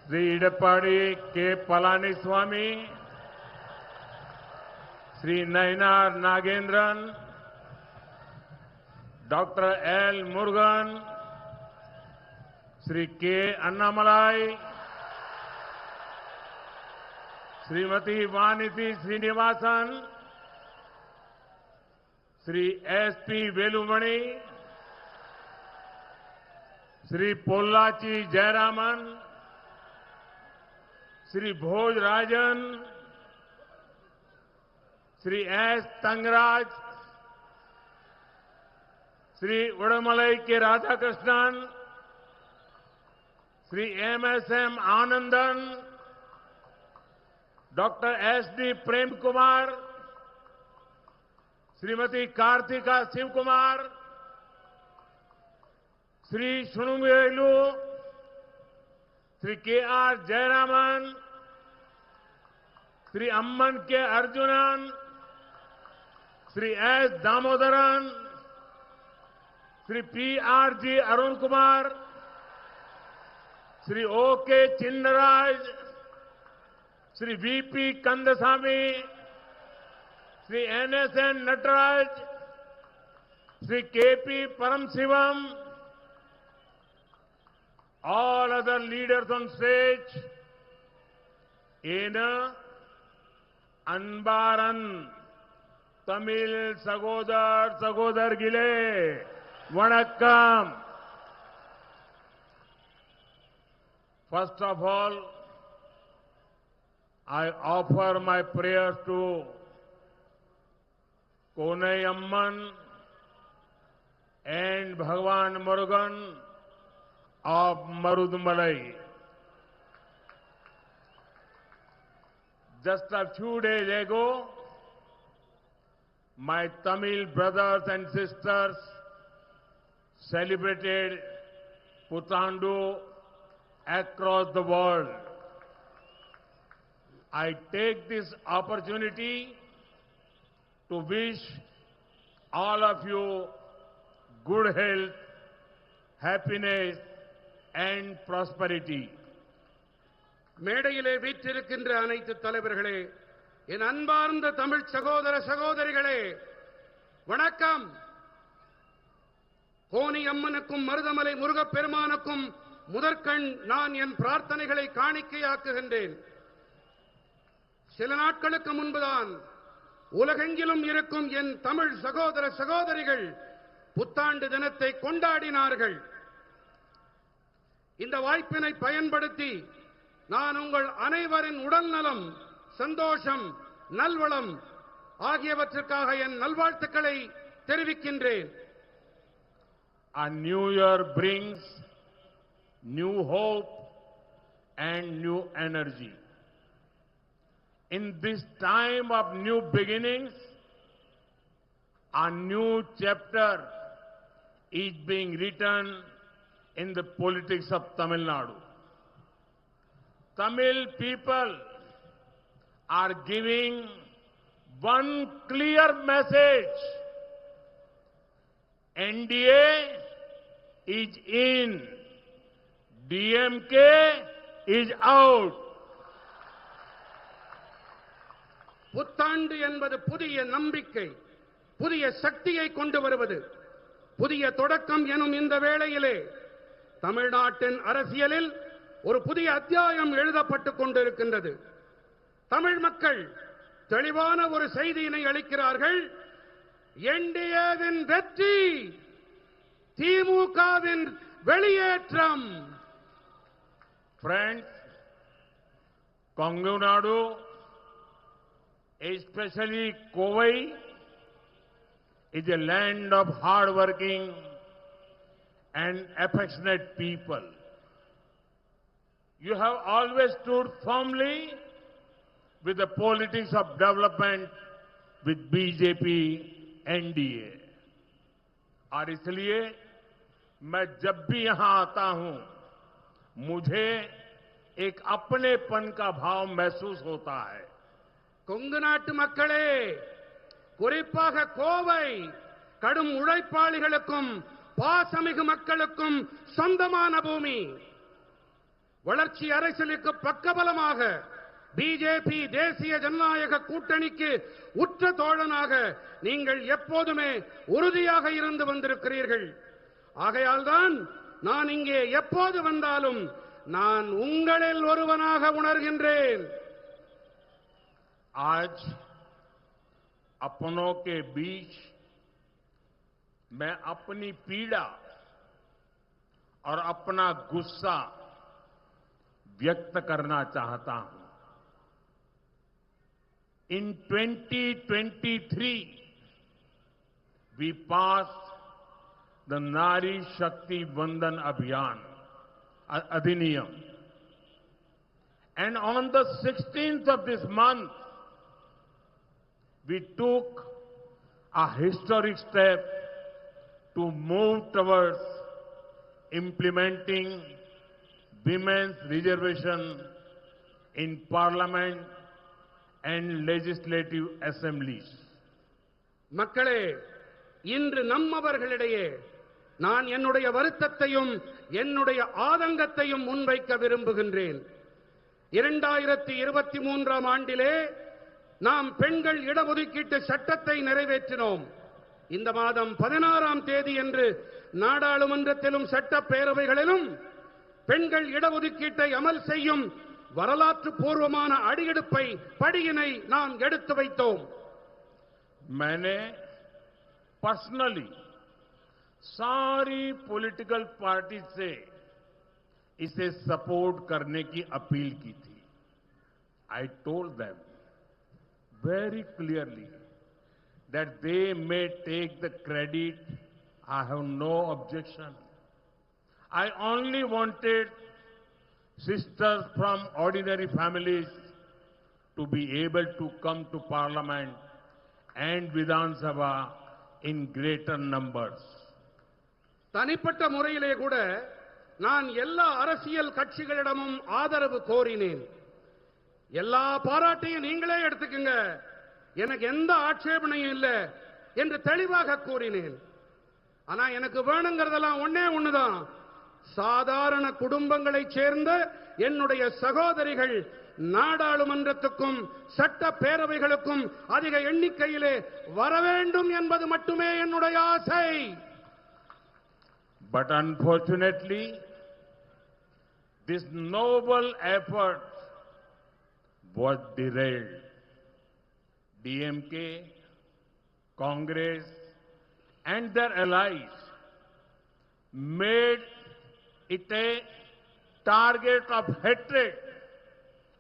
Shri Edappadi K Palaniswami, Shri Nainar Nagendran, doctor L Murugan, Shri K Annamalai, Shrimati Vanathi Srinivasan, Shri SP Velumani, Shri Pollachi Jayaraman, Shri Bhojarajan, Shri S Thangaraj, Shri Udumalai K Radhakrishnan, Shri MSM Anandan, doctor SD Prem Kumar, Shrimati Karthika Shiva Kumar, Shri Shunuvelu, Shri K R Jayaraman, Shri Amman K Arjunan, Shri S Damodaran, Shri P R G Arun Kumar, Shri O K Chinnaraj, Shri VP Kandasamy, Shri एनएसएन Nataraj, Shri KP Paramasivam, all other leaders on stage, in அன்பாரன் தமிழ் சகோதரர்களே வணக்கம். First of all, I offer my prayers to Konai Amman and Bhagwan Murugan of Marudmalai. Just a few days ago, my Tamil brothers and sisters celebrated Puthandu across the world. I take this opportunity to wish all of you good health, happiness, and prosperity. மேடையிலே வீற்றிருக்கின்ற அனைத்து தலைவர்களே, என் அன்பார்ந்த தமிழ் சகோதர சகோதரிகளே வணக்கம். Coney அம்மனுக்கும் Marudhamalai முருகப்பெருமானுக்கும் முதற்கண் நான் என் பிரார்த்தனைகளை காணிக்கையாக்குகின்றேன். சில நாட்களுக்கு முன்புதான் உலகெங்கிலும் இருக்கும் என் தமிழ் சகோதர சகோதரிகள் புத்தாண்டு தினத்தை கொண்டாடினார்கள். இந்த வாய்ப்பினை பயன்படுத்தி நான் உங்கள் அனைவரின் உடல் நலம், சந்தோஷம், நல்வளம் ஆகியவற்றுக்காக என் நல்வாழ்த்துக்களை தெரிவிக்கின்றேன். A new year brings new hope and new energy. In this time of new beginnings, a new chapter is being written in the politics of Tamil Nadu. Tamil people are giving one clear message. NDA is in, DMK is out. புத்தாண்டு என்பது புதிய நம்பிக்கை, புதிய சக்தியை கொண்டு வருவது, புதிய தொடக்கம் எனும் இந்த வேளையிலே தமிழ்நாட்டின் அரசியலில் ஒரு புதிய அத்தியாயம் எழுதப்பட்டுக் கொண்டிருக்கின்றது. தமிழ் மக்கள் தெளிவான ஒரு செய்தியினை அளிக்கிறார்கள். என்டிஏவின் வெற்றி, திமுகவின் வெளியேற்றம். Friends, Kongu Nadu, especially Kovai, is a land of hard-working and affectionate people. You have always stood firmly with the politics of development with BJP, NDA. और इसलिए मैं जब भी यहां आता हूं, मुझे एक अपनेपन का भाव महसूस होता है. கொங்கு நாட்டு மக்களே, குறிப்பாக கோவை கடும் உழைப்பாளிகளுக்கும் பாசமிகு மக்களுக்கும் சொந்தமான பூமி. வளர்ச்சி அரசியலுக்கு பக்கபலமாக பிஜேபி தேசிய ஜனநாயக கூட்டணிக்கு உற்ற தோழனாக நீங்கள் எப்போதுமே உறுதியாக இருந்து வந்திருக்கிறீர்கள். ஆகையால்தான் நான் இங்கே எப்போது வந்தாலும் நான் உங்களில் ஒருவனாக உணர்கின்றேன். आज अपनों के बीच मैं अपनी पीड़ा और अपना गुस्सा व्यक्त करना चाहता हूं. In 2023, we passed the Nari Shakti Vandan Abhiyan, Adhiniyam. And on the 16th of this month, we took a historic step to move towards implementing women's reservation in Parliament and legislative assemblies. மக்களே, இன்று நம்மவர்களிடையே நான் என்னுடைய வருத்தத்தையும் என்னுடைய ஆதங்கத்தையும் முன்வைக்க விரும்புகின்றேன். 2023ஆம் ஆண்டிலே நாம் பெண்கள் இடஒதுக்கீட்டு சட்டத்தை நிறைவேற்றினோம். இந்த மாதம் 16ஆம் தேதி என்று நாடாளுமன்றத்திலும் சட்டப்பேரவைகளிலும் பெண்கள் இடஒதுக்கீட்டை அமல் செய்யும் வரலாற்று பூர்வமான அடியெடுப்பை படியினை நாம் எடுத்து வைத்தோம். मैंने पर्सनली सारी पॉलिटिकल पार्टी से इसे सपोर्ट करने की अपील की थी. I told them very clearly that they may take the credit. I have no objection. I only wanted sisters from ordinary families to be able to come to Parliament and Vidhan Sabha in greater numbers. தனிப்பட்ட முறையிலே கூட நான் எல்லா அரசியல் கட்சிகளிடமும் ஆதரவு கோரினேன். எல்லா பாராட்டையும் நீங்களே எடுத்துக்கங்க, எனக்கு எந்த ஆட்சேபனையும் இல்லை என்று தெளிவாக கூறினேன். ஆனா எனக்கு வேணுங்கிறதெல்லாம் ஒண்ணுதான், சாதாரண குடும்பங்களைச் சேர்ந்த என்னுடைய சகோதரிகள் நாடாளுமன்றத்துக்கும் சட்டப்பேரவைகளுக்கும் அதிக எண்ணிக்கையிலே வர வேண்டும் என்பது மட்டுமே என்னுடைய ஆசை. But unfortunately, this noble effort was derailed. DMK, Congress, and their allies made it a target of hatred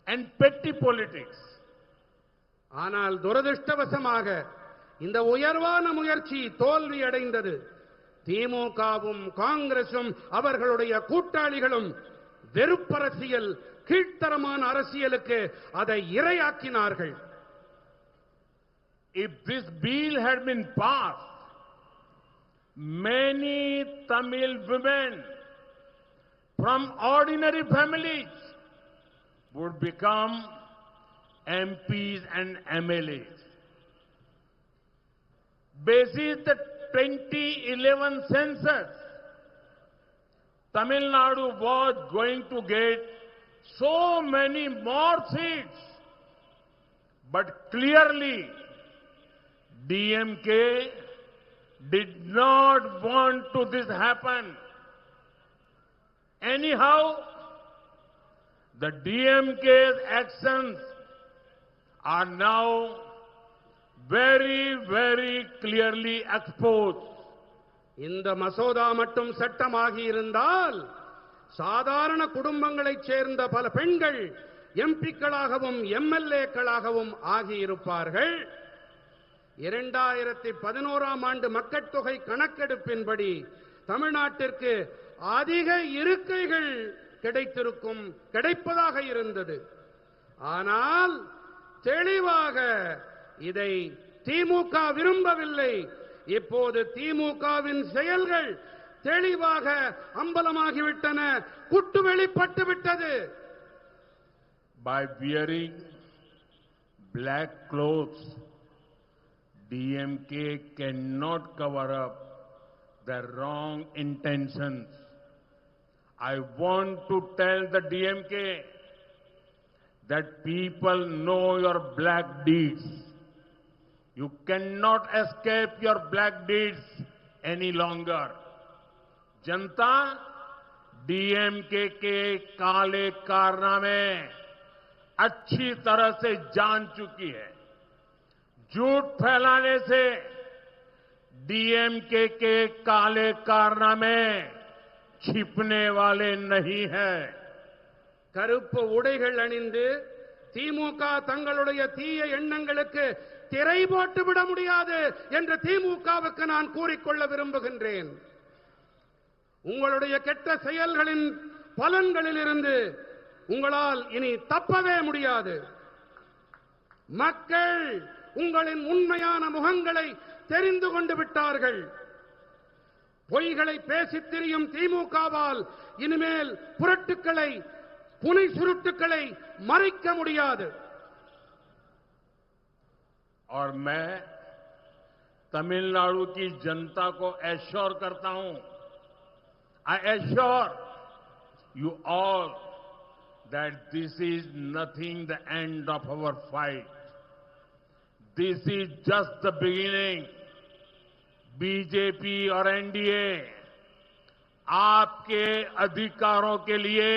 and petty politics. ஆனால் துரதிர்ஷ்டவசமாக இந்த உயர்வான முயற்சி தோல்வி அடைந்தது. திமுகவும் காங்கிரசும் அவர்களுடைய கூட்டாளிகளும் வெறுப்பரசியல், கீழ்த்தரமான அரசியலுக்கு அதை இரையாக்கினார்கள். If this bill had been passed, many Tamil women from ordinary families would become MPs and MLAs. Basis the 2011 census, Tamil Nadu was going to get so many more seats, but clearly DMK did not want to this happen. Anyhow, the DMK's actions are now very, very clearly exposed. இந்த மசோதா மட்டும் சட்டமாகி இருந்தால் சாதாரண குடும்பங்களைச் சேர்ந்த பல பெண்கள் எம்பிக்களாகவும் எம்எல்ஏக்களாகவும் ஆகியிருப்பார்கள். 2011ஆம் ஆண்டு மக்கட்தொகை கணக்கெடுப்பின்படி தமிழ்நாட்டிற்கு அதிக இருக்கைகள் கிடைப்பதாக இருந்தது. ஆனால் தெளிவாக இதை திமுக விரும்பவில்லை. இப்போது திமுகவின் செயல்கள் தெளிவாக அம்பலமாகிவிட்டன, குட்டு வெளிப்பட்டு விட்டது. By wearing black clothes, DMK cannot cover up their wrong intentions. I want to tell the DMK that people know your black deeds. You cannot escape your black deeds any longer. Janata DMK के काले कारनामे अच्छी तरह से जान चुकी है। झूठ फैलाने से डीएमके के काले कारनामे छिपने वाले नहीं है। கருப்பு உடைகள் அணிந்து திமுக தங்களுடைய தீய எண்ணங்களுக்கு திரை போட்டு விட முடியாது என்று திமுகவுக்கு நான் கூறிக்கொள்ள விரும்புகின்றேன். உங்களுடைய கெட்ட செயல்களின் பலன்களிலிருந்து உங்களால் இனி தப்பவே முடியாது. மக்கள் உங்களின் உண்மையான முகங்களை தெரிந்து கொண்டு விட்டார்கள். பொய்களை பேசித் திரியும் திமுகவால் இனிமேல் புரட்டுக்களை புனை சுருட்டுக்களை மறைக்க முடியாது. और मैं तमिलनाडु की जनता को एश्योर करता हूं, I assure you all that this is nothing the end of our fight. This is just the beginning. BJP और एनडीए आपके अधिकारों के लिए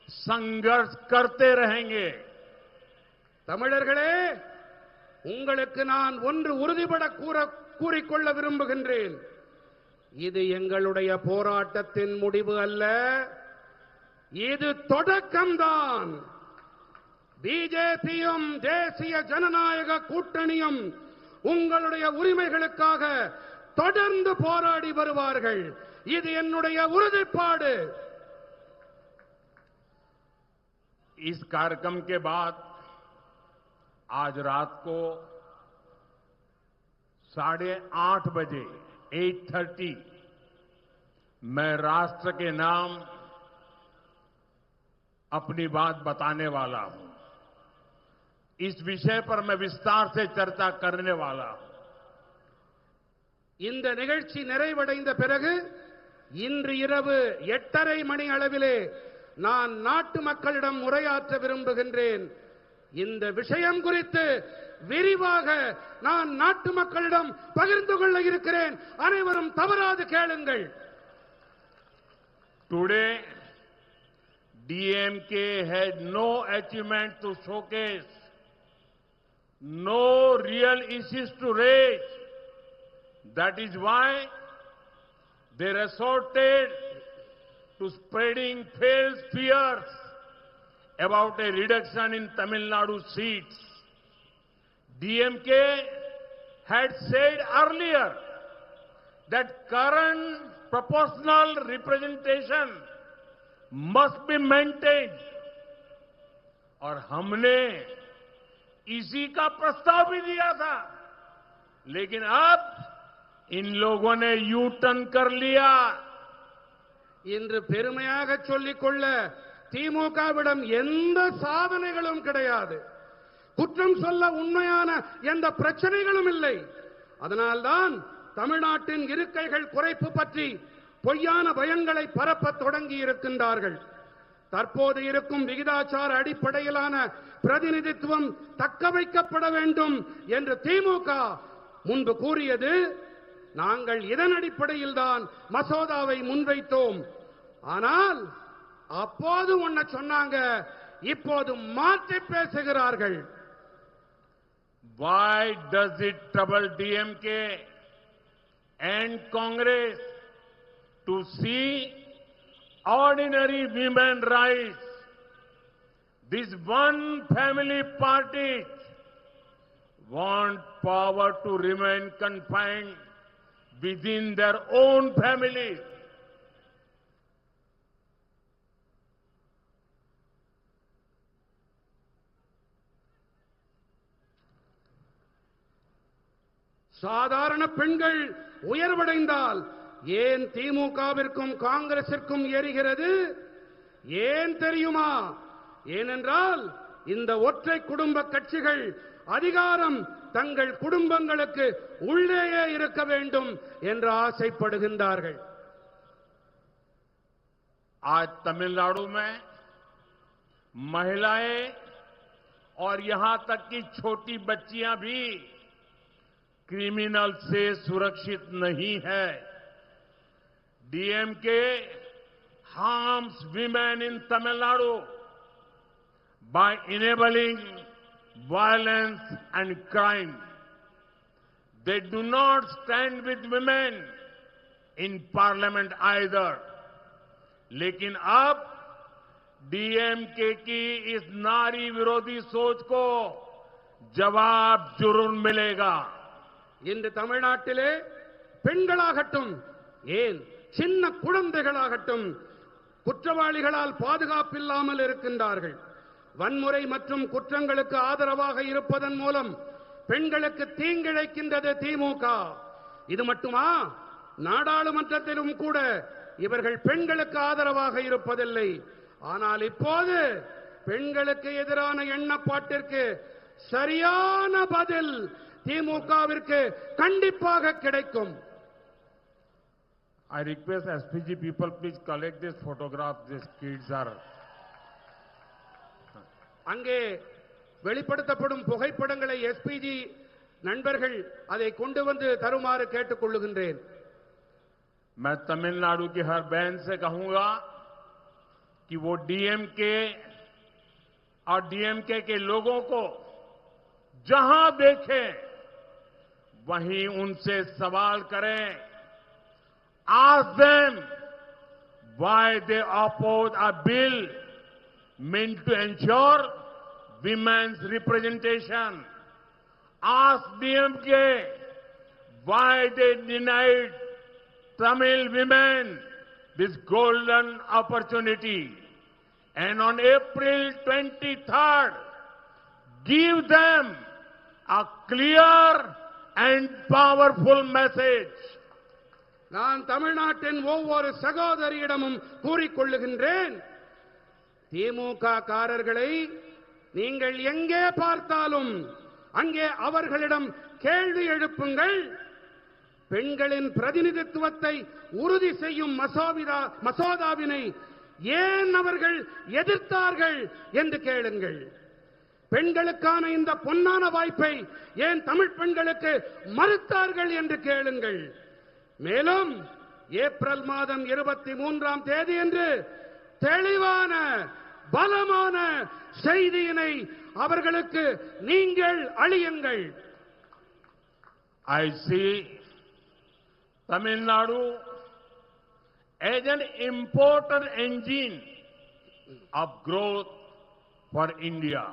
संघर्ष करते रहेंगे. தமிழர்களே, உங்களுக்கு நான் ஒன்று உறுதிபட கூறிக்கொள்ள விரும்புகின்றேன். இது எங்களுடைய போராட்டத்தின் முடிவு அல்ல, இது தொடக்கம்தான். பிஜேபியும் தேசிய ஜனநாயக கூட்டணியும் உங்களுடைய உரிமைகளுக்காக தொடர்ந்து போராடி வருவார்கள். இது என்னுடைய உறுதிப்பாடு. इस कार्यक्रम के बाद आज रात को 8:30 बजे 8:30 मैं राष्ट्र के नाम अपनी बात बताने वाला हूं. इस विषय पर मैं विस्तार से चर्चा करने वाला हूं. இந்த நிகழ்ச்சி நிறைவடைந்த பிறகு இன்று இரவு 8:30 மணி அளவிலே நான் நாட்டு மக்களிடம் உரையாற்ற விரும்புகின்றேன். இந்த விஷயம் குறித்து விரிவாக நான் நாட்டு மக்களிடம் பகிர்ந்து கொள்ள இருக்கிறேன். அனைவரும் தவறாது கேளுங்கள். Today, DMK had no achievement to showcase, no real issues to raise. That is why they resorted to spreading false fears about a reduction in Tamil Nadu seats. DMK had said earlier that current proportional representation must be maintained. और हमने इसी का प्रस्ताव भी दिया था, लेकिन अब इन लोगों ने यू टर्न कर लिया. இன்று பெருமையாக சொல்லிக்கொள்ள திமுகவிடம் எந்த சாதனைகளும் கிடையாது. குற்றம் சொல்ல உண்மையான எந்த பிரச்சனைகளும் இல்லை. அதனால்தான் தமிழ்நாட்டின் இருக்கைகள் குறைப்பு பற்றி பொய்யான பயங்களை பரப்ப தொடங்கி இருக்கின்றார்கள். தற்போது இருக்கும் விகிதாச்சார அடிப்படையிலான பிரதிநிதித்துவம் தக்க வைக்கப்பட வேண்டும் என்று திமுக முன்பு கூறியது. நாங்கள் இதன் அடிப்படையில் தான் மசோதாவை முன்வைத்தோம். ஆனால் அப்போது ஒன்ன சொன்னாங்க, இப்போது மாற்றி பேசுகிறார்கள். Why does it trouble DMK and Congress to see ordinary women rights? This one family party want power to remain confined within their own family. சாதாரண பெண்கள் உயர்வடைந்தால் ஏன் திமுகவிற்கும் காங்கிரசிற்கும் ஏறுகிறது? ஏன் தெரியுமா? ஏனென்றால் இந்த ஒற்றை குடும்ப கட்சிகள் அதிகாரம் தங்கள் குடும்பங்களுக்கு உள்ளேயே இருக்க வேண்டும் என்று ஆசைப்படுகின்றார்கள். आज तमिलनाडु में महिलाएं और यहां तक कि छोटी बच्चियां भी क्रिमिनल से सुरक्षित नहीं है। DMK harms women in Tamil Nadu by enabling violence and crime. They do not stand with women in parliament either. लेकिन अब डीएमके की इस नारी विरोधी सोच को जवाब जरूर मिलेगा। இந்த தமிழ்நாட்டிலே பெண்களாகட்டும் ஏன் சின்ன குழந்தைகளாகட்டும் குற்றவாளிகளால் பாதுகாப்பில்லாமல் இருக்கின்றார்கள். வன்முறை மற்றும் குற்றங்களுக்கு ஆதரவாக இருப்பதன் மூலம் பெண்களுக்கு தீங்கிழைக்கின்றது திமுக. இது மட்டுமா, நாடாளுமன்றத்திலும் கூட இவர்கள் பெண்களுக்கு ஆதரவாக இருப்பதில்லை. ஆனால் இப்போது பெண்களுக்கு எதிரான எண்ணப்பாட்டிற்கு சரியான பதில் திமுகவிற்கு கண்டிப்பாக கிடைக்கும். I request SPG people, please collect this photograph. These kids are. அங்கே வெளிப்படுத்தப்படும் புகைப்படங்களை எஸ்பிஜி நண்பர்கள் அதை கொண்டு வந்து தருமாறு கேட்டுக்கொள்ளுகின்றேன். मैं तमिलनाडु की हर बहन से कहूंगा कि वो डीएमके और डीएमके के लोगों को जहां देखें वहीं उनसे सवाल करें. Ask them why they oppose a bill meant to ensure women's representation. Ask DMK why they denied Tamil women this golden opportunity. And on April 23rd, give them a clear and powerful message. நான் தமிழ்நாட்டின் ஒவ்வொரு சகோதரியிடமும் கூறிக்கொள்ளுகின்றேன், திமுக காரர்களை நீங்கள் எங்கே பார்த்தாலும் அங்கே அவர்களிடம் கேள்வி எழுப்புங்கள். பெண்களின் பிரதிநிதித்துவத்தை உறுதி செய்யும் மசோதாவினை ஏன் அவர்கள் எதிர்த்தார்கள் என்று கேளுங்கள். பெண்களுக்கான இந்த பொன்னான வாய்ப்பை ஏன் தமிழ் பெண்களுக்கு மறுத்தார்கள் என்று கேளுங்கள். மேலும் ஏப்ரல் மாதம் 23ஆம் தேதியன்று தெளிவான பலமான செய்தியினை அவர்களுக்கு நீங்கள் அளியுங்கள். I see Tamil Nadu as an important engine of growth for India.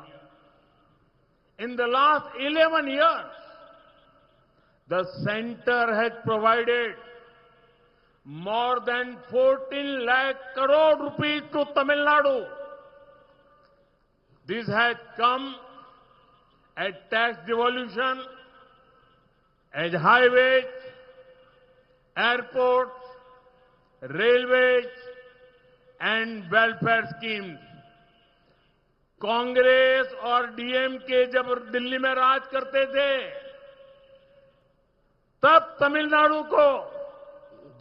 In the last 11 years, the center has provided more than 14 lakh crore rupees to Tamil Nadu. This has come as tax devolution, as highways, airports, railways, and welfare schemes. Congress और DMK जब दिल्ली में राज करते थे, तब तमिलनाडु को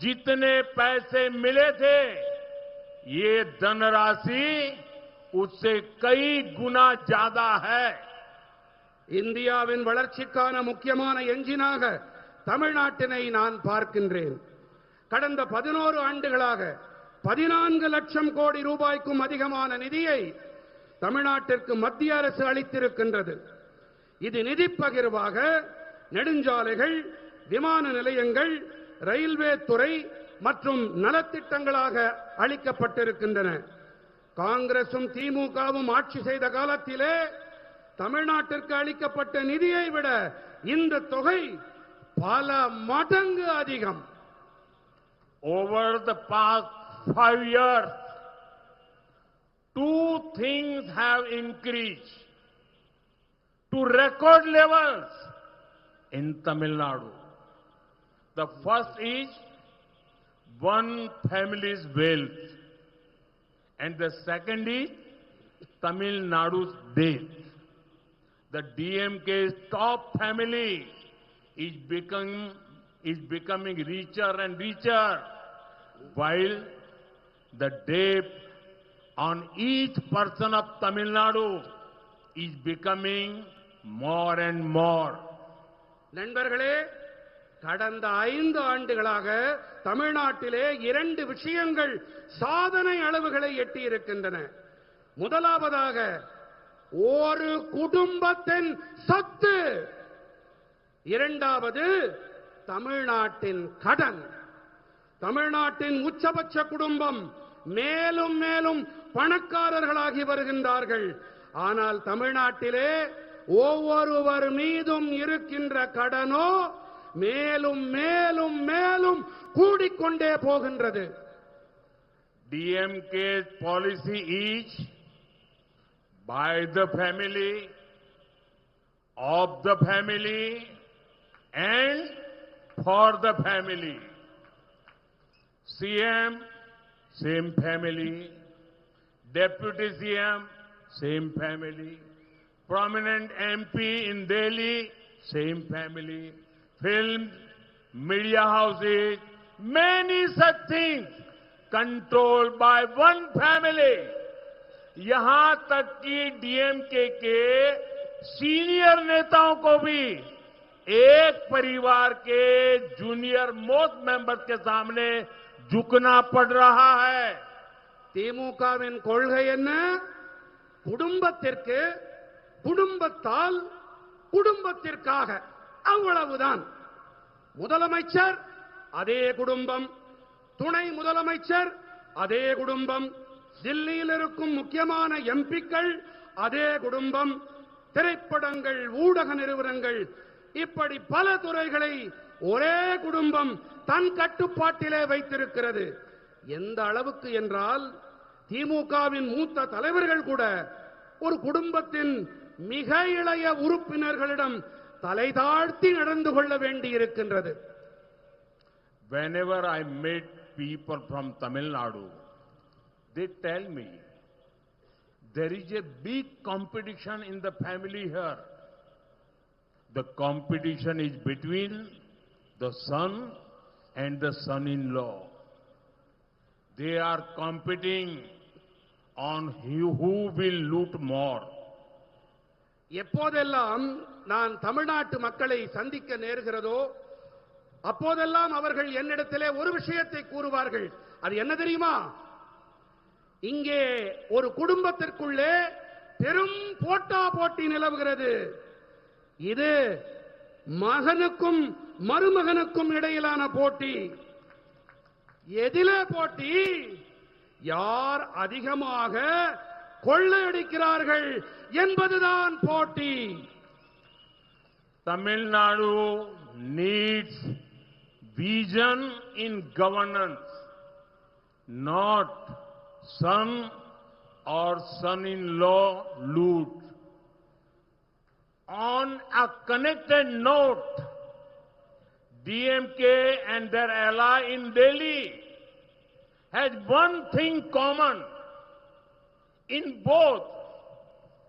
जितने पैसे मिले थे, ये धनराशि उससे कई गुना ज्यादा है. இந்தியாவின் வளர்ச்சிக்கான முக்கியமான என்ஜினாக தமிழ்நாட்டினை நான் பார்க்கின்றேன். கடந்த 11 ஆண்டுகளாக 14 லட்சம் கோடி ரூபாய்க்கும் அதிகமான நிதியை தமிழ்நாட்டிற்கு மத்திய அரசு அளித்திருக்கின்றது. இது நிதி பகிர்வாக நெடுஞ்சாலைகள், விமான நிலையங்கள், ரயில்வே துறை மற்றும் நலத்திட்டங்களாக அளிக்கப்பட்டிருக்கின்றன. காங்கிரசும் திமுகவும் ஆட்சி செய்த காலத்திலே தமிழ்நாட்டிற்கு அளிக்கப்பட்ட நிதியை விட இந்த தொகை பல மடங்கு அதிகம். Over the past 5 years, two things have increased to record levels in Tamil Nadu. The first is one family's wealth, and the second is Tamil Nadu's death. The DMK's top family is becoming richer and richer, while the debt on each person of Tamil Nadu is becoming more and more. நண்பர்களே, கடந்த 5 ஆண்டுகளாக தமிழ்நாட்டிலே 2 விஷயங்கள் சாதனை அளவுகளை எட்டியிருக்கின்றன. முதலாவதாக ஒரு குடும்பத்தின் சொத்து, இரண்டாவது தமிழ்நாட்டின் கடன். தமிழ்நாட்டின் உச்சபட்ச குடும்பம் மேலும் மேலும் பணக்காரர்களாகி வருகின்றார்கள். ஆனால் தமிழ்நாட்டிலே ஒவ்வொருவர் மீதும் இருக்கின்ற கடனோ மேலும் மேலும் மேலும் கூடிக்கொண்டே போகின்றது. DMK's policy is by the family, of the family and for the family. CM, same family. Deputy CM, same family. Prominent MP in Delhi, same family. Films, media houses, many such things controlled by one family. यहां तक कि DMK के senior नेताओं को भी एक परिवार के जूनियर मोस्ट मेंबर्स के सामने झुकना पड़ रहा है. திமுகவின் கொள்கை என்ன? குடும்பத்திற்கு, குடும்பத்தால், குடும்பத்திற்காக, அவ்வளவுதான். முதலமைச்சர் அதே குடும்பம், துணை முதலமைச்சர் அதே குடும்பம், தில்லியில் இருக்கும் முக்கியமான எம்பிக்கள் அதே குடும்பம், திரைப்படங்கள், ஊடக நிறுவனங்கள், இப்படி பல துறைகளை ஒரே குடும்பம் தன் கட்டுப்பாட்டிலே வைத்திருக்கிறது. எந்த அளவுக்கு என்றால் திமுகவின் மூத்த தலைவர்கள் கூட ஒரு குடும்பத்தின் மிக இளைய உறுப்பினர்களிடம் தலை தாழ்த்தி நடந்து கொள்ள வேண்டியிருக்கின்றது. Whenever I meet people from Tamil Nadu, they tell me there is a big competition in the family here. The competition is between the son and the son-in-law. They are competing on who will loot more. எப்போதெல்லாம் நான் தமிழ்நாட்டு மக்களை சந்திக்க நேர்கிறதோ அப்போதெல்லாம் அவர்கள் என்னிடத்திலே ஒரு விஷயத்தை கூறுவார்கள். அது என்ன தெரியுமா? இங்கே ஒரு குடும்பத்திற்குள்ளே பெரும் போட்டா போட்டி நிலவுகிறது. இது மகனுக்கும் மருமகனுக்கும் இடையிலான போட்டி. எதிலே போட்டி? யார் அதிகமாக கொள்ளையடிக்கிறார்கள் என்பதுதான் போட்டி. Tamil Nadu needs vision in governance, not son or son-in-law loot. On a connected note, DMK and their ally in Delhi had one thing common. In both,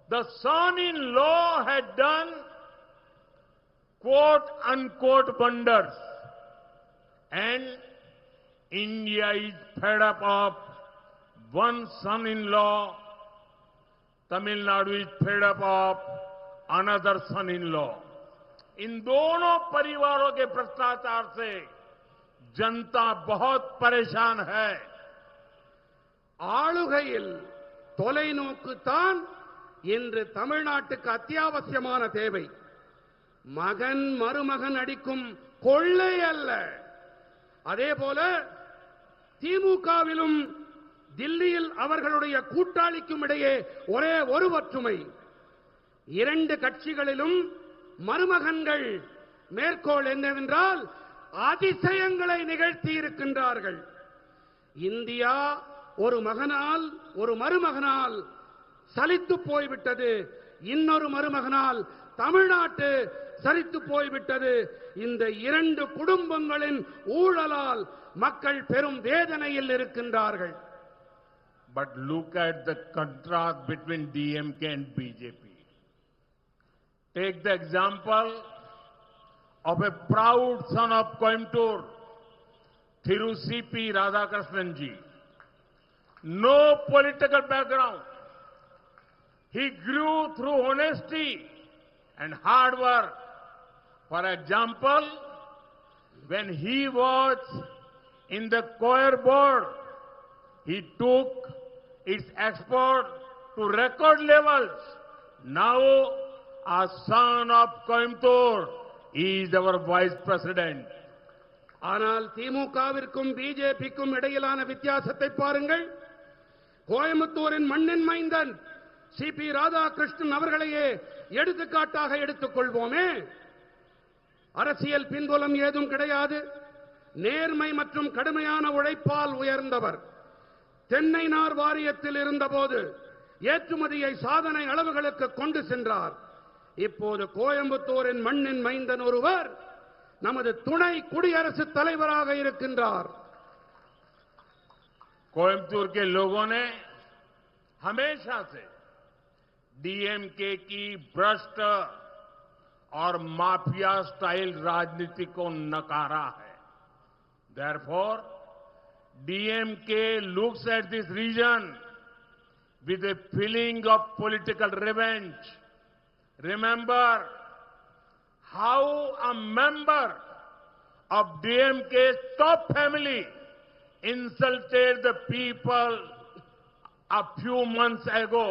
the son-in-law had done quote-unquote wonders, and India is fed up of one son-in-law. Tamil Nadu is fed up of another son-in-law. इन दोनों परिवारों के भ्रष्टाचार से जनता बहुत परेशान है. ஆளுகையில் தொலைநோக்கு தான் இன்று தமிழ்நாட்டுக்கு அத்தியாவசியமான தேவை. மகன் மருமகன் அடிக்கும் கொள்ளை அல்ல. அதேபோல திமுகவிலும் தில்லியில் அவர்களுடைய கூட்டாளிக்கும் இடையே ஒரே ஒரு ஒற்றுமை. இரண்டு கட்சிகளிலும் மருமகன்கள் மேற்கோள் என்னவென்றால் அதிசயங்களை நிகழ்த்தி இருக்கின்றார்கள். இந்தியா ஒரு மகனால் ஒரு மருமகனால் சலித்து போய்விட்டது. இன்னொரு மருமகனால் தமிழ்நாட்டு சலித்து போய்விட்டது. இந்த இரண்டு குடும்பங்களின் ஊழலால் மக்கள் பெரும் வேதனையில் இருக்கின்றார்கள். But look at the contrast between DMK and BJP. Take the example of a proud son of Coimbatore, Thiru C.P. Radhakrishnan ji. no political background. He grew through honesty and hard work. For example, when he was in the choir board, he took its export to record levels. Now, a son of Coimbatore is our vice president. ஆனால் திமுகவிற்கும் பிஜேபிக்கும் இடையிலான வித்தியாசத்தை பாருங்கள். கோயம்புத்தூரின் மண்ணின் மைந்தன் CP Radhakrishnan அவர்களையே எடுத்துக்காட்டாக எடுத்துக்கொள்வோமே. அரசியல் பின்புலம் ஏதும் கிடையாது. நேர்மை மற்றும் கடுமையான உழைப்பால் உயர்ந்தவர். தென்னை நார் வாரியத்தில் இருந்தபோது ஏற்றுமதியை சாதனை அளவுகளுக்கு கொண்டு சென்றார். இப்போது கோயம்புத்தூரின் மண்ணின் மைந்தன் ஒருவர் நமது துணை குடியரசுத் தலைவராக இருக்கின்றார். कोयम्बतूर के लोगों ने हमेशा से डीएमके की भ्रष्ट और माफिया स्टाइल राजनीति को नकारा है. Therefore, DMK looks at this region with a feeling of political revenge. Remember how a member of DMK's top family insulted the people a few months ago.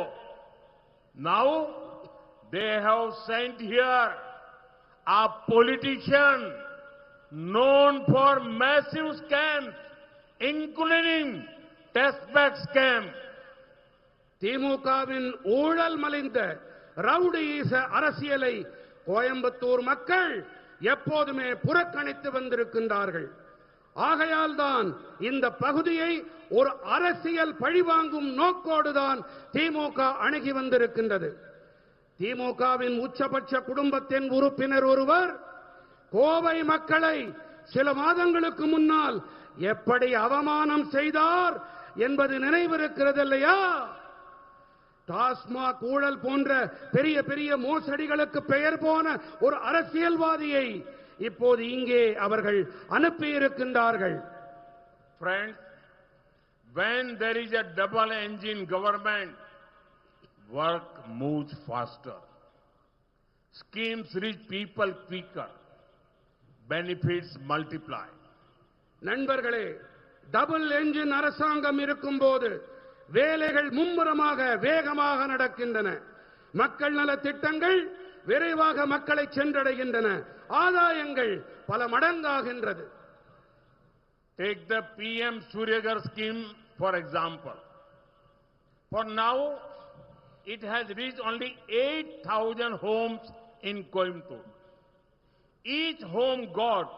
Now they have sent here a politician known for massive scams, including test-back scam. திமுகவின் ஊழல் மலிந்த ரவுடியீச அரசியலை கோயம்புத்தூர் மக்கள் எப்போதுமே புறக்கணித்து வந்திருக்கின்றார்கள். ஆகையால் தான் இந்த பகுதியை ஒரு அரசியல் பழிவாங்கும் நோக்கோடுதான் திமுக அணுகி வந்திருக்கின்றது. திமுகவின் உச்சபட்ச குடும்பத்தின் உறுப்பினர் ஒருவர் கோவை மக்களை சில மாதங்களுக்கு முன்னால் எப்படி அவமானம் செய்தார் என்பது நினைவிருக்கிறது இல்லையா? டாஸ்மாக் ஊழல் போன்ற பெரிய பெரிய மோசடிகளுக்கு பெயர் போன ஒரு அரசியல்வாதியை இப்போது இங்கே அவர்கள் அனுப்பியிருக்கின்றார்கள். Friends, when there is a double engine government, work moves faster. Schemes reach people quicker. Benefits multiply. நண்பர்களே, டபுள் என்ஜின் அரசாங்கம் இருக்கும்போது வேலைகள் மும்முரமாக வேகமாக நடக்கின்றன. மக்கள் நல திட்டங்கள் விரைவாக மக்களை சென்றடைகின்றன. ஆதாயங்கள் பல மடங்காகின்றது. Take the PM Suryagar scheme for example. For now, it has reached only 8,000 homes in Coimbatore. Each home got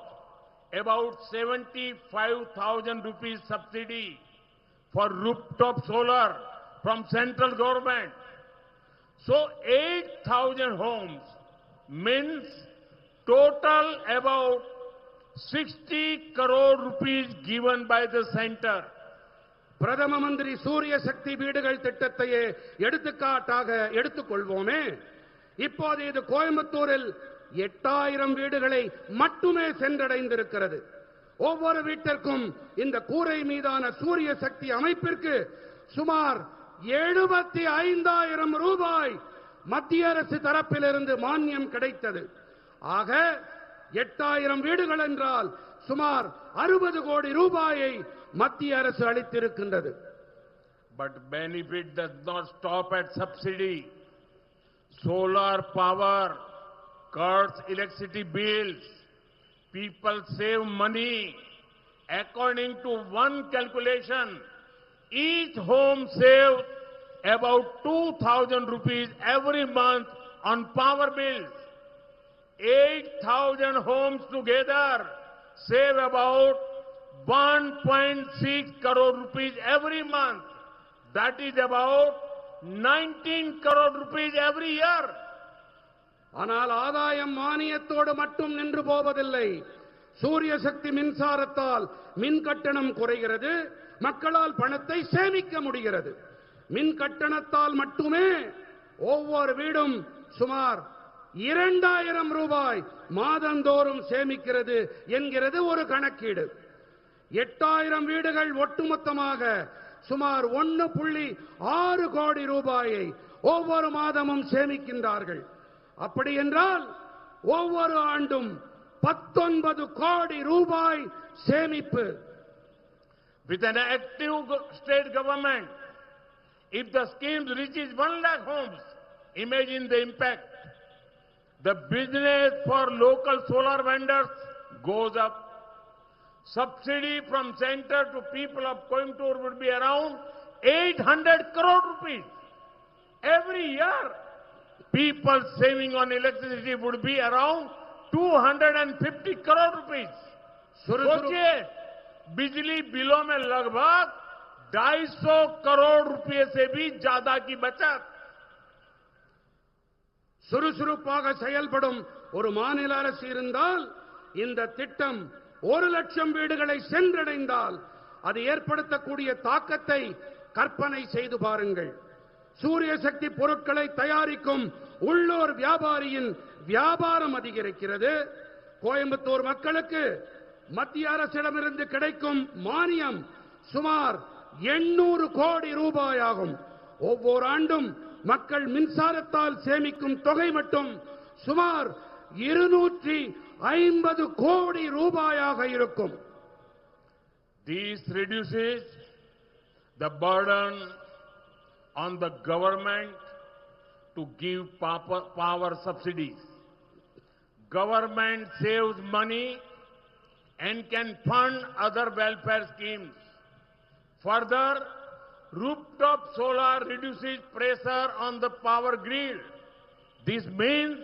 about 75,000 rupees subsidy for rooftop solar from central government. So 8,000 homes means total about 60 crore rupees given by the center. பிரதம மந்திரி சூரிய சக்தி வீடுகள் திட்டத்தையே எடுத்துக்காட்டாக எடுத்துக்கொள்வோமே. இப்போது இது கோயம்புத்தூரில் 8,000 வீடுகளை மட்டுமே சென்றடைந்திருக்கிறது. ஒவ்வொரு வீட்டிற்கும் இந்த கூரை மீதான சூரிய சக்தி அமைப்பிற்கு சுமார் 75,000 ரூபாய் மத்திய அரசு தரப்பிலிருந்து மானியம் கிடைத்தது. ஆக 8,000 வீடுகள் என்றால் சுமார் 60 கோடி ரூபாயை மத்திய அரசு அளித்திருக்கின்றது. But benefit does not stop at subsidy. Solar power cuts electricity bills. People save money. According to one calculation, each home saves about 2,000 rupees every month on power bills. 8,000 homes together save about 1.6 crore rupees every month. That is about 19 crore rupees every year. ஆனால் ஆதாயம் மானியத்தோடு மட்டும் நின்று போவதில்லை. சூரிய சக்தி மின்சாரத்தால் மின் கட்டணம் குறைகிறது. மக்களால் பணத்தை சேமிக்க முடிகிறது. மின் கட்டணத்தால் மட்டுமே ஒவ்வொரு வீடும் சுமார் 2,000 ரூபாய் மாதந்தோறும் சேமிக்கிறது என்கிறது ஒரு கணக்கீடு. 8,000 வீடுகள் ஒட்டுமொத்தமாக சுமார் 1.6 கோடி ரூபாயை ஒவ்வொரு மாதமும் சேமிக்கின்றார்கள். அப்படி என்றால் ஒவ்வொரு ஆண்டும் 19 கோடி ரூபாய் சேமிப்பு. With an active state government, if the scheme reaches 1 lakh homes, imagine the impact. The business for local solar vendors goes up. Subsidy from center to people of Coimbatore would be around 800 crore rupees. Every year, people saving on electricity would be around 250 crore rupees. सोचिए, बिजली बिलों में लगभग 250 करोड़ रुपए से भी ज्यादा की बचत. சுறுசுறுப்பாக செயல்படும் ஒரு மாநில அரசு இருந்தால் இந்த திட்டம் 1 லட்சம் வீடுகளை சென்றடைந்தால் அது ஏற்படுத்தக்கூடிய தாக்கத்தை கற்பனை செய்து பாருங்கள். சூரிய சக்தி பொருட்களை தயாரிக்கும் உள்ளூர் வியாபாரியின் வியாபாரம் அதிகரிக்கிறது. கோயம்புத்தூர் மக்களுக்கு மத்திய அரசிடமிருந்து கிடைக்கும் மானியம் சுமார் 800 கோடி ரூபாய் ஆகும். ஒவ்வொரு ஆண்டும் மக்கள் மின்சாரத்தால் சேமிக்கும் தொகை மட்டும் சுமார் 250 கோடி ரூபாயாக இருக்கும். This reduces the burden on the government to give power subsidies. Government saves money and can fund other welfare schemes. Further, rooftop solar reduces pressure on the power grid. This means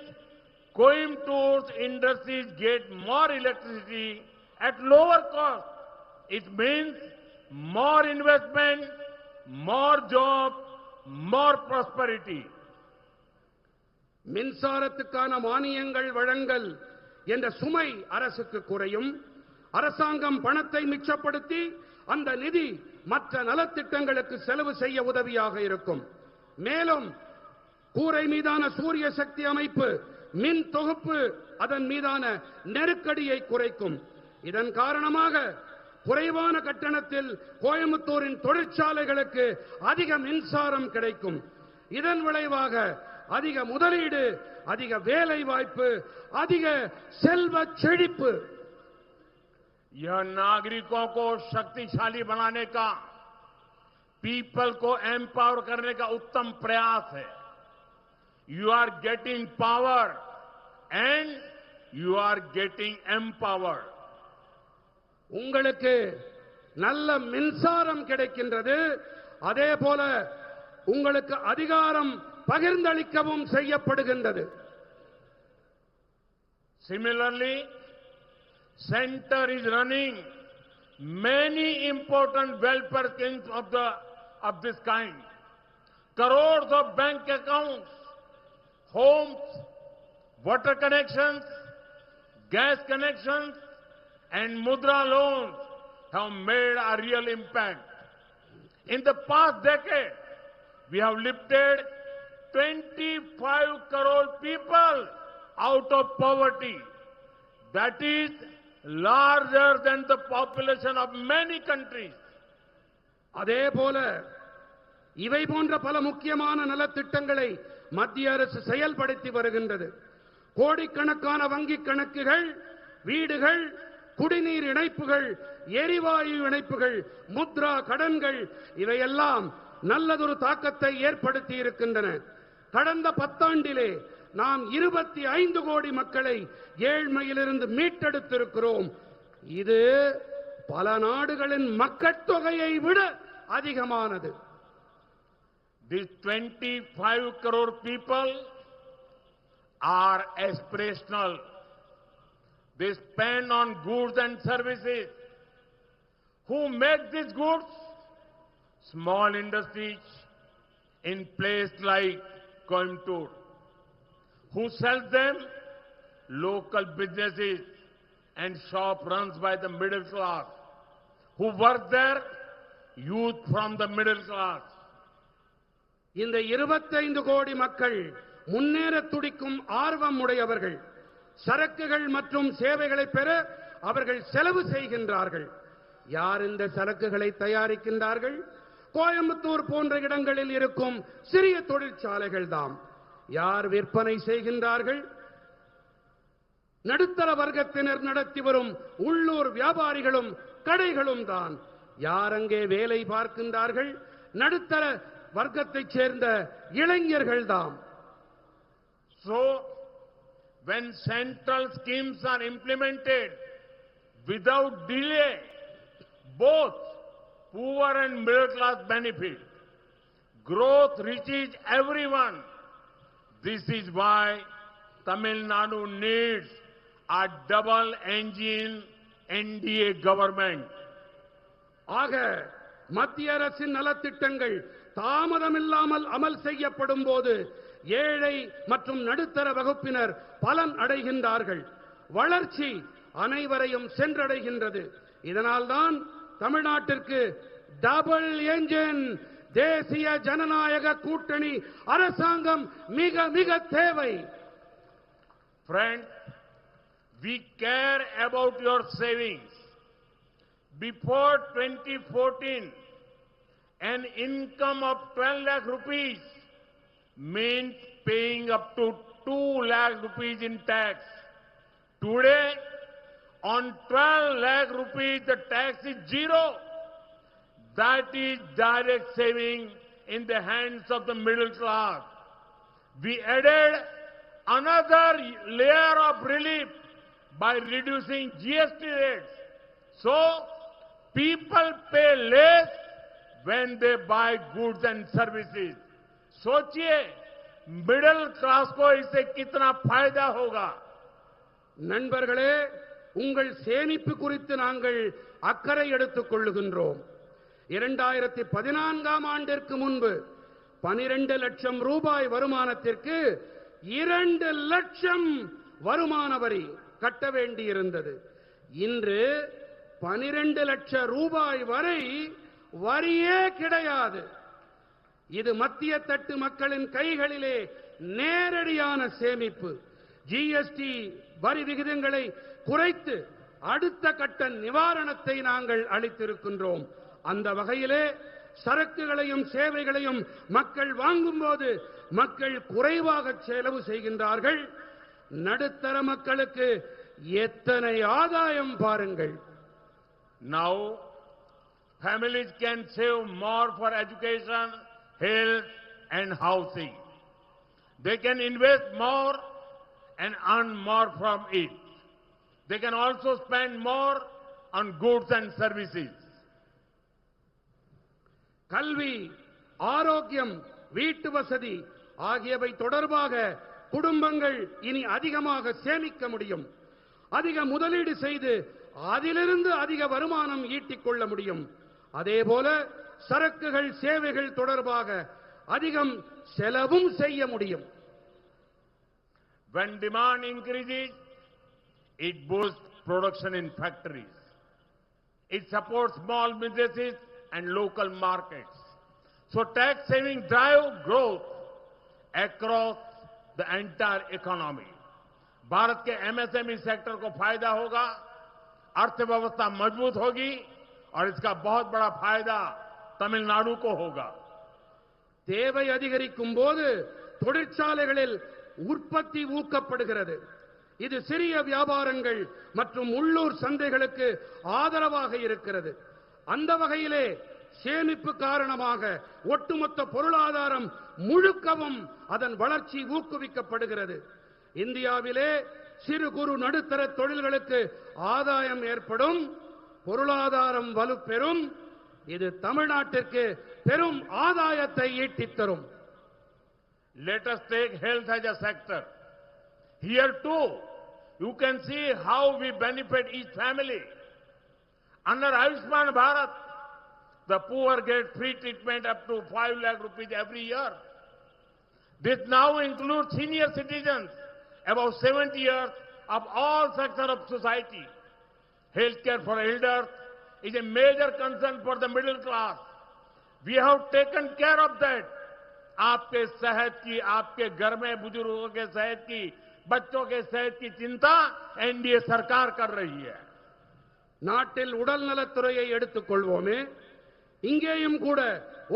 Coimbatore's industries get more electricity at lower cost. It means more investment, more jobs, more prosperity. மின்சாரத்துக்கான மானியங்கள் வழங்கல் என்ற சுமை அரசுக்கு குறையும். அரசாங்கம் பணத்தை மிச்சப்படுத்தி அந்த நிதி மற்ற நலத்திட்டங்களுக்கு செலவு செய்ய உதவியாக இருக்கும். மேலும் கூரை மீதான சூரிய சக்தி அமைப்பு, மின் தொகுப்பு அதன் மீதான நெருக்கடியை குறைக்கும். இதன் காரணமாக குறைவான கட்டணத்தில் கோயம்புத்தூரின் தொழிற்சாலைகளுக்கு அதிக மின்சாரம் கிடைக்கும். இதன் விளைவாக அதிக முதலீடு, அதிக வேலை வாய்ப்பு, அதிக செல்வ செழிப்பு. यह नागरिकों को शक्तिशाली बनाने का, पीपल को एम्पावर करने का उत्तम प्रयास है. You are getting power and you are getting empowered. உங்களுக்கு நல்ல மின்சாரம் கிடைக்கின்றது, அதே போல உங்களுக்கு அதிகாரம் பகிர்ந்தளிக்கவும் செய்யப்படுகின்றது. Similarly, Center is running many important welfare schemes of this kind. Crores of bank accounts, homes, water connections, gas connections, and Mudra loans have made a real impact. In the past decade, we have lifted 25 crore people out of poverty. That is larger than the population of many countries. அதே போல இவை போன்ற பல முக்கியமான நலத்திட்டங்களை மத்திய அரசு செயல்படுத்தி வருகின்றது. கோடிக்கணக்கான வங்கிக் கணக்குகள், வீடுகள், குடிநீர் இணைப்புகள், எரிவாயு இணைப்புகள், முத்ரா கடன்கள் இவையெல்லாம் நல்லதொரு தாக்கத்தை ஏற்படுத்தி இருக்கின்றன. கடந்த 10 ஆண்டிலே நாம் 25 கோடி மக்களை ஏழ்மையிலிருந்து மீட்டெடுத்திருக்கிறோம். இது பல நாடுகளின் மக்கட்தொகையை விட அதிகமானது. These 25 crore people are aspirational. They spend on goods and services. Who make these goods? Small industries in places like Coimbatore. Who sells them? Local businesses and shop runs by the middle class. Who work there? Youth from the middle class. இந்த 25 கோடி மக்கள் முன்னேற துடிக்கும் ஆர்வம் உடையவர்கள். சரக்குகள் மற்றும் சேவைகளை பெற அவர்கள் செலவு செய்கின்றார்கள். யார் இந்த சரக்குகளை தயாரிக்கின்றார்கள்? கோயம்புத்தூர் போன்ற இடங்களில் இருக்கும் சிறிய தொழிற்சாலைகள் தாம். யார் விற்பனை செய்கின்றார்கள்? நடுத்தர வர்க்கத்தினர் நடத்தி வரும் உள்ளூர் வியாபாரிகளும் கடைகளும் தான். யார் அங்கே வேலை பார்க்கின்றார்கள்? நடுத்தர வர்க்கத்தைச் சேர்ந்த இளைஞர்கள் தாம். So, when central schemes are implemented without delay, both poor and middle class benefit. Growth reaches everyone. This is why Tamil Nadu needs a double engine NDA government. ஆக மத்திய அரசின் நலத்திட்டங்கள் தாமதமில்லாமல் அமல் செய்யப்படும் போது ஏழை மற்றும் நடுத்தர வகுப்பினர் பலன் அடைகின்றார்கள். வளர்ச்சி அனைவரையும் சென்றடைகின்றது. இதனால்தான் தமிழ்நாட்டிற்கு டபுள் என்ஜின் தேசிய ஜனநாயக கூட்டணி அரசாங்கம் மிக மிக தேவை. Friend, we care about your savings. Before 2014, an income of 12 lakh rupees meant paying up to 2 lakh rupees in tax. Today, on 12 lakh rupees, the tax is zero. That is direct saving in the hands of the middle class. We added another layer of relief by reducing GST rates. So, people pay less when they buy goods and services. सोचिए middle class को इससे कितना फायदा होगा. நண்பர்களே, உங்கள் சேமிப்பு குறித்து நாங்கள் அக்கறை எடுத்துக் கொள்ளுகின்றோம். 2014ஆம் ஆண்டிற்கு முன்பு 12 லட்சம் ரூபாய் வருமானத்திற்கு 2 லட்சம் வருமான வரி கட்ட வேண்டியிருந்தது. இன்று 12 லட்சம் ரூபாய் வரை வரியே கிடையாது. இது மத்திய தட்டு மக்களின் கைகளிலே நேரடியான சேமிப்பு. ஜிஎஸ்டி வரி விகிதங்களை குறைத்து அடுத்த கட்ட நிவாரணத்தை நாங்கள் அளித்திருக்கின்றோம். அந்த வகையிலே சரக்குகளையும் சேவைகளையும் மக்கள் வாங்கும்போது மக்கள் குறைவாக செலவு செய்கின்றார்கள். நடுத்தர மக்களுக்கு எத்தனை ஆதாயம் பாருங்கள். Now, families can save more for education, health and housing. They can invest more and earn more from it. They can also spend more on goods and services. கல்வி, ஆரோக்கியம், வீட்டு வசதி ஆகியவை தொடர்பாக குடும்பங்கள் இனி அதிகமாக சேமிக்க முடியும். அதிக முதலீடு செய்து அதிலிருந்து அதிக வருமானம் ஈட்டிக் கொள்ள முடியும். அதேபோல சரக்குகள் சேவைகள் தொடர்பாக அதிகம் செலவும் செய்ய முடியும். When demand increases, it boosts production in factories. It supports small businesses and local markets. So tax saving drive growth across the entire economy. Bharat के एमएसएमई सेक्टर को फायदा होगा, अर्थव्यवस्था मजबूत होगी और इसका बहुत बड़ा फायदा तमिलनाडु को होगा. தேவை அதிகரிக்கும் போது தொழிற்சாலைகளில் உற்பத்தி ஊக்கப்படுகிறது. இது சிறிய வியாபாரங்கள் மற்றும் உள்ளூர் சந்தைகளுக்கு ஆதரவாக இருக்கிறது. அந்த வகையிலே சேமிப்பு காரணமாக ஒட்டுமொத்த பொருளாதாரம் முழுக்கவும் அதன் வளர்ச்சி ஊக்குவிக்கப்படுகிறது. இந்தியாவிலே சிறு குறு நடுத்தர தொழில்களுக்கு ஆதாயம் ஏற்படும், பொருளாதாரம் வலுப்பெறும். இது தமிழ்நாட்டிற்கு பெரும் ஆதாயத்தை ஈட்டித் தரும். Let us take health as a sector. Here too, you can see how we benefit each family. Under Ayushman Bharat, the poor get free treatment up to 5 lakh rupees every year. This now includes senior citizens above 70 years of all sectors of society. Healthcare for elders is a major concern for the middle class. We have taken care of that. आपके सेहत की, आपके घर में बुजुर्गों के सेहत की, बच्चों के सेहत की चिंता एनडीए सरकार कर रही है. நாட்டில் உடல் நலத்துறையை எடுத்துக் கொள்வோமே, இங்கேயும் கூட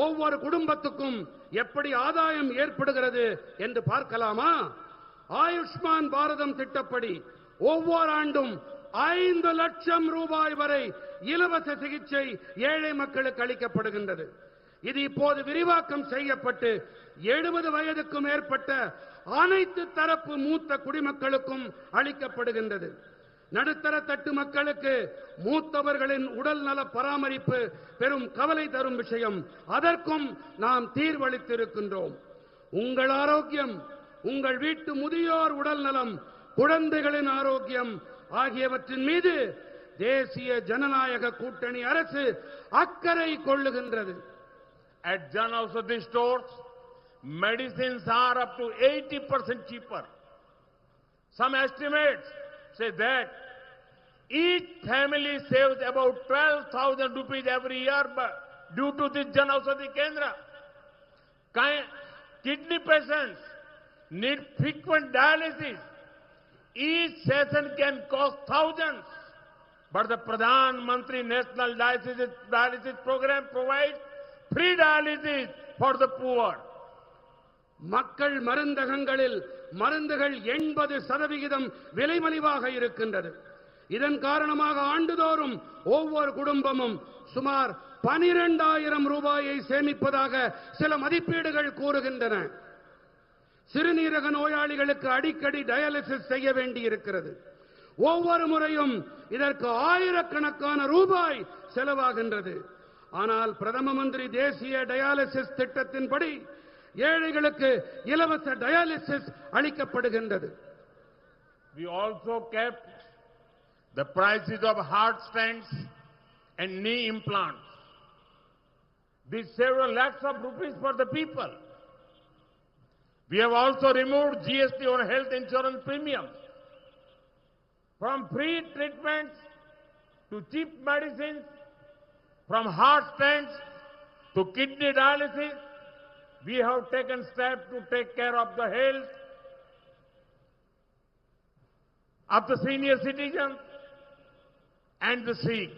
ஒவ்வொரு குடும்பத்துக்கும் எப்படி ஆதாயம் ஏற்படுகிறது என்று பார்க்கலாமா? ஆயுஷ்மான் பாரதம் திட்டப்படி ஒவ்வொரு ஆண்டும் 5 லட்சம் ரூபாய் வரை இலவச சிகிச்சை ஏழை மக்களுக்கு அளிக்கப்படுகின்றது. இது இப்போது விரிவாக்கம் செய்யப்பட்டு 70 வயதுக்கு மேற்பட்ட அனைத்து தரப்பு மூத்த குடிமக்களுக்கும் அளிக்கப்படுகின்றது. நடுத்தர தட்டு மக்களுக்கு மூத்தவர்களின் உடல் நல பராமரிப்பு பெரும் கவலை தரும் விஷயம். அதற்கும் நாம் தீர்வளித்திருக்கின்றோம். உங்கள் ஆரோக்கியம், உங்கள் வீட்டு முதியோர் உடல் நலம், குழந்தைகளின் ஆரோக்கியம் ஆகியவற்றின் மீது தேசிய ஜனநாயக கூட்டணி அரசு அக்கறை கொள்ளுகின்றது. At Jan Aushadhi stores, medicines are up to 80% cheaper. Some estimates say that each family saves about 12,000 rupees every year due to this Jan Aushadhi Kendra. Kidney patients need frequent dialysis. Each session can cost thousands. But the Pradhan Mantri National Dialysis Program provides free dialysis for the poor. மக்கள் மருந்தகங்களில் மருந்துகள் 80% விலைமலிவாக இருக்கின்றது. இதன் காரணமாக ஆண்டுதோறும் ஒவ்வொரு குடும்பமும் சுமார் 12,000 ரூபாயை சேமிப்பதாக சில மதிப்பீடுகள் கூறுகின்றன. சிறுநீரக நோயாளிகளுக்கு அடிக்கடி டயாலிசிஸ் செய்ய வேண்டியிருக்கிறது. ஒவ்வொரு முறையும் இதற்கு ஆயிரக்கணக்கான ரூபாய் செலவாகின்றது. ஆனால் பிரதம மந்திரி தேசிய டயாலிசிஸ் திட்டத்தின்படி ஏழைகளுக்கு இலவச dialysis அளிக்கப்படுகின்றது. We also kept the prices of heart stents and knee implants. These several lakhs of rupees for the people. We have also removed GST on health insurance premiums. From free treatments to cheap medicines, from heart stents to kidney dialysis, we have taken steps to take care of the health of the senior citizens and the sick.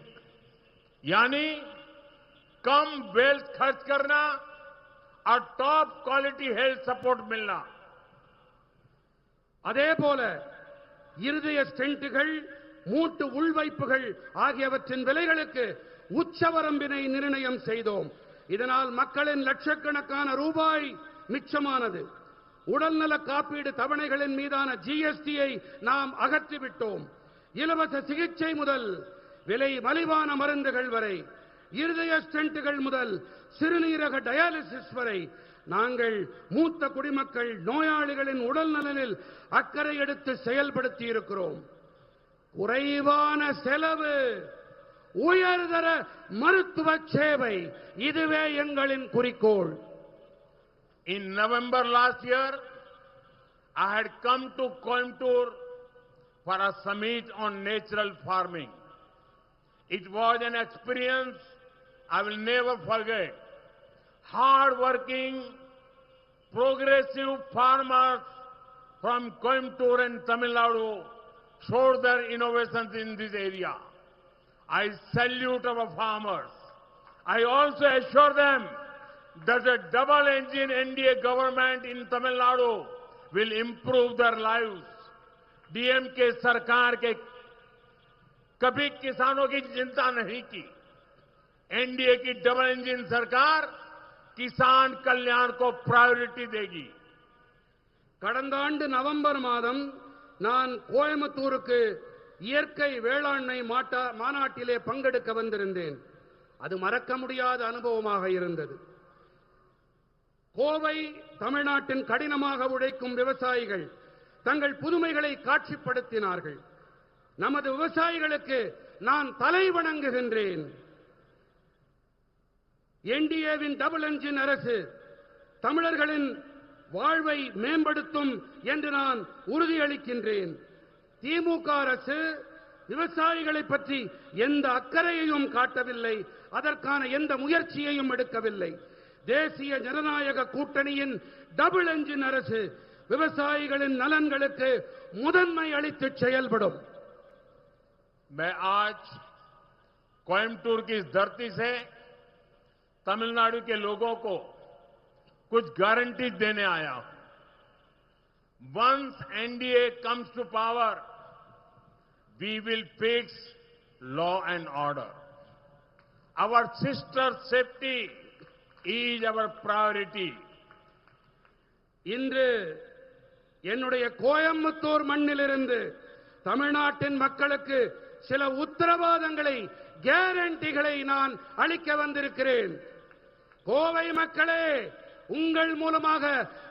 यानी कम wealth खर्च करना और top quality health support मिलना. அதேபோல இருதய ஸ்டென்ட்கள், மூட்டு உள்வைப்புகள் ஆகியவற்றின் விலைகளுக்கு உச்சவரம்பினை நிர்ணயம் செய்தோம். இதனால் மக்களின் லட்சக்கணக்கான ரூபாய் மிச்சமானது. உடல்நல காப்பீடு தவணைகளின் மீதான ஜிஎஸ்டியை நாம் அகற்றிவிட்டோம். இலவச சிகிச்சை முதல் விலை மலிவான மருந்துகள் வரை, இருதய ஸ்டென்ட்கள் முதல் சிறுநீரக டயாலிசிஸ் வரை நாங்கள் மூத்த குடிமக்கள் நோயாளிகளின் உடல் நலனில் அக்கறை எடுத்து செயல்படுத்தி இருக்கிறோம். குறைவான செலவு, உயர்தர மருத்துவ சேவை, இதுவே எங்களின் குறிக்கோள். In November last year, I had come to Coimbatore for a summit on natural farming. It was an experience I will never forget. Hard-working, progressive farmers from Coimbatore and Tamil Nadu showed their innovations in this area. I salute our farmers. I also assure them that the double-engine NDA government in Tamil Nadu will improve their lives. DMK सरकार के कभी किसानों की चिंता नहीं की. NDA की double engine सरकार किसान कल्याण को प्रायोरिटी देगी. கடந்த ஆண்டு நவம்பர் மாதம் நான் கோயம்புத்தூருக்கு இயற்கை வேளாண்மை மாநாட்டிலே பங்கெடுக்க வந்திருந்தேன். அது மறக்க முடியாத அனுபவமாக இருந்தது. கோவை தமிழ்நாட்டின் கடினமாக உழைக்கும் விவசாயிகள் தங்கள் புதுமைகளை காட்சிப்படுத்தினார்கள். நமது விவசாயிகளுக்கு நான் தலை வணங்குகின்றேன். என்டிஏவின் டபுள் என்ஜின் அரசு தமிழர்களின் வாழ்வை மேம்படுத்தும் என்று நான் உறுதியளிக்கின்றேன். திமுக அரசு விவசாயிகளை பற்றி எந்த அக்கறையையும் காட்டவில்லை, அதற்கான எந்த முயற்சியையும் எடுக்கவில்லை. தேசிய ஜனநாயக கூட்டணியின் டபுள் என்ஜின் அரசு விவசாயிகளின் நலன்களுக்கு முதன்மை அளித்து செயல்படும். मैं आज कोयम्बटूर की इस धरती से तमिलनाडु के लोगों को कुछ गारंटी देने आया हूं। Once NDA comes to power, we will fix law and order. Our sister safety is our priority. இன்று என்னுடைய கோயம்புத்தூர் மண்ணிலிருந்து தமிழ்நாட்டின் மக்களுக்கு சில உத்தரவாதங்களை, கேரண்டிகளை நான் அளிக்க வந்திருக்கிறேன். கோவை மக்களே, உங்கள் மூலமாக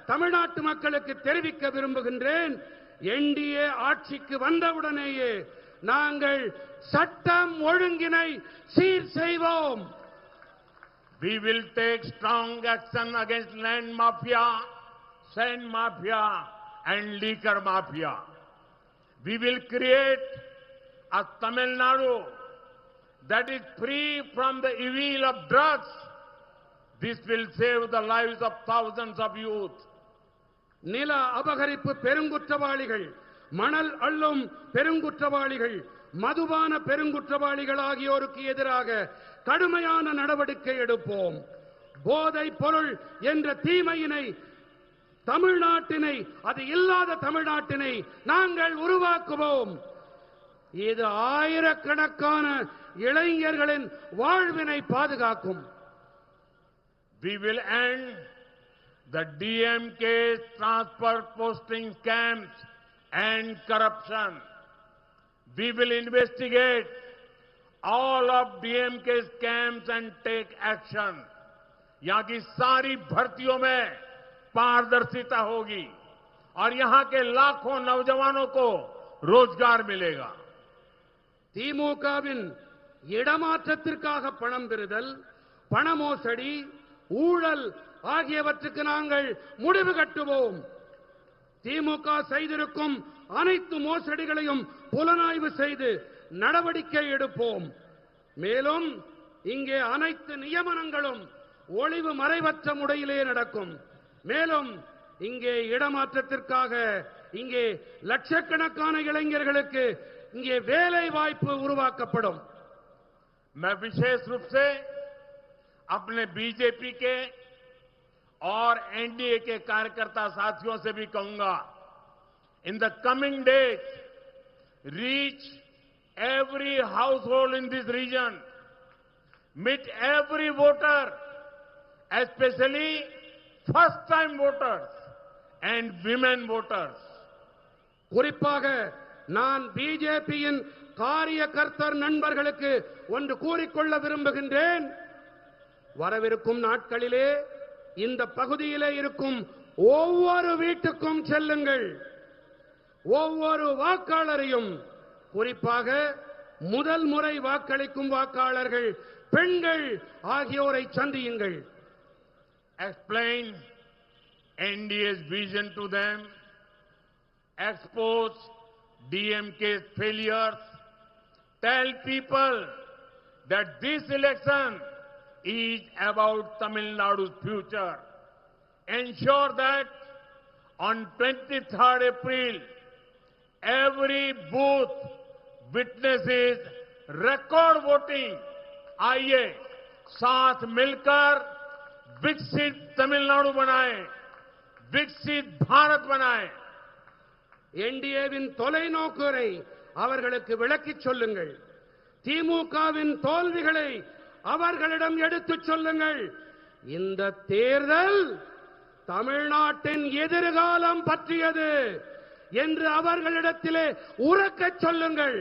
தமிழ்நாட்டு மக்களுக்கு தெரிவிக்க விரும்புகின்றேன். என்டிஏ ஆட்சிக்கு வந்தவுடனேயே நாங்கள் சட்டம் ஒழுங்கினை சீர் செய்வோம். We will take strong action against land mafia, sand mafia and liquor mafia. We will create a Tamil Nadu that is free from the evil of drugs. This will save the lives of thousands of youth. நில அபகரிப்பு பெருங்குற்றவாளிகள், மணல் அள்ளும் பெருங்குற்றவாளிகள், மதுபான பெருங்குற்றவாளிகள் ஆகியோருக்கு எதிராக கடுமையான நடவடிக்கை எடுப்போம். போதைப் பொருள் என்ற தீமையினை, தமிழ்நாட்டினை, அது இல்லாத தமிழ்நாட்டினை நாங்கள் உருவாக்குவோம். இது ஆயிரக்கணக்கான இளைஞர்களின் வாழ்வினை பாதுகாக்கும். We will end the DMK's transfer posting scams and corruption. We will investigate all of DMK's scams and take action. यहां की सारी भर्तियों में पारदर्शिता होगी और यहां के लाखों नौजवानों को रोजगार मिलेगा. திமுகவின் இடமாற்றத்திற்காக பணம் பெறுதல், பண மோசடி, ஊழல் ஆகியவற்றுக்கு நாங்கள் முடிவு கட்டுவோம். திமுக செய்திருக்கும் அனைத்து மோசடிகளையும் புலனாய்வு செய்து நடவடிக்கை எடுப்போம். மேலும் இங்கே அனைத்து நியமனங்களும் ஒளிவு மறைவற்ற முறையிலே நடக்கும். மேலும் இங்கே இடமாற்றத்திற்காக இங்கே லட்சக்கணக்கான இளைஞர்களுக்கு இங்கே வேலை வாய்ப்பு உருவாக்கப்படும். मैं विशेष रूप से अपने बीजेपी के और एनडीए के कार्यकर्ता साथियों से भी कहूंगा, in the coming days reach every household in this region, meet every voter, especially first time voters and women voters. குறிப்பாக நான் பிஜேபியின் காரியகர்த்தர் நண்பர்களுக்கு ஒன்று கூறிக்கொள்ள விரும்புகின்றேன். வரவிருக்கும் நாட்களிலே இந்த பகுதியிலே இருக்கும் ஒவ்வொரு வீட்டுக்கும் செல்லுங்கள். ஒவ்வொரு வாக்காளரையும், குறிப்பாக முதல் முறை வாக்களிக்கும் வாக்காளர்கள், பெண்கள் ஆகியோரை சந்தியுங்கள். Explain NDA's vision to them, expose DMK's failures, tell people that this election is about Tamil Nadu's future. Ensure that on 23rd April, every booth witnesses record voting. आइए साथ मिलकर विकसित तमिलनाडु बनाएं, विकसित भारत बनाएं. என்டிஏவின் தொலைநோக்கரை அவர்களுக்கு விளக்கிச் சொல்லுங்கள். திமுகவின் தோல்விகளை அவர்களிடம் எடுத்துச் சொல்லுங்கள். இந்த தேர்தல் தமிழ்நாட்டின் எதிர்காலம் பற்றியது என்று அவர்களிடத்திலே உரக்கச் சொல்லுங்கள்.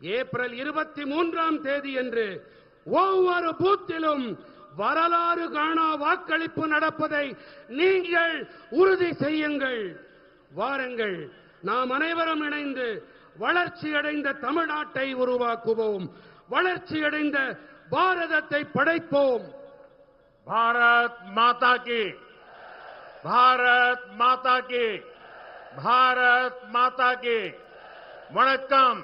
ஏப்ரல் 23ஆம் தேதியன்று ஒவ்வொரு பூத்திலும் வரலாறு காணா வாக்களிப்பு நடப்பதை நீங்கள் உறுதி செய்யுங்கள். வாருங்கள், நாம் அனைவரும் இணைந்து வளர்ச்சியடைந்த தமிழ்நாட்டை உருவாக்குவோம், வளர்ச்சியடைந்த பாரதத்தை படைப்போம். பாரத் மாதா கி, பாரத் மாதா கி, பாரத் மாதா கி. வணக்கம்.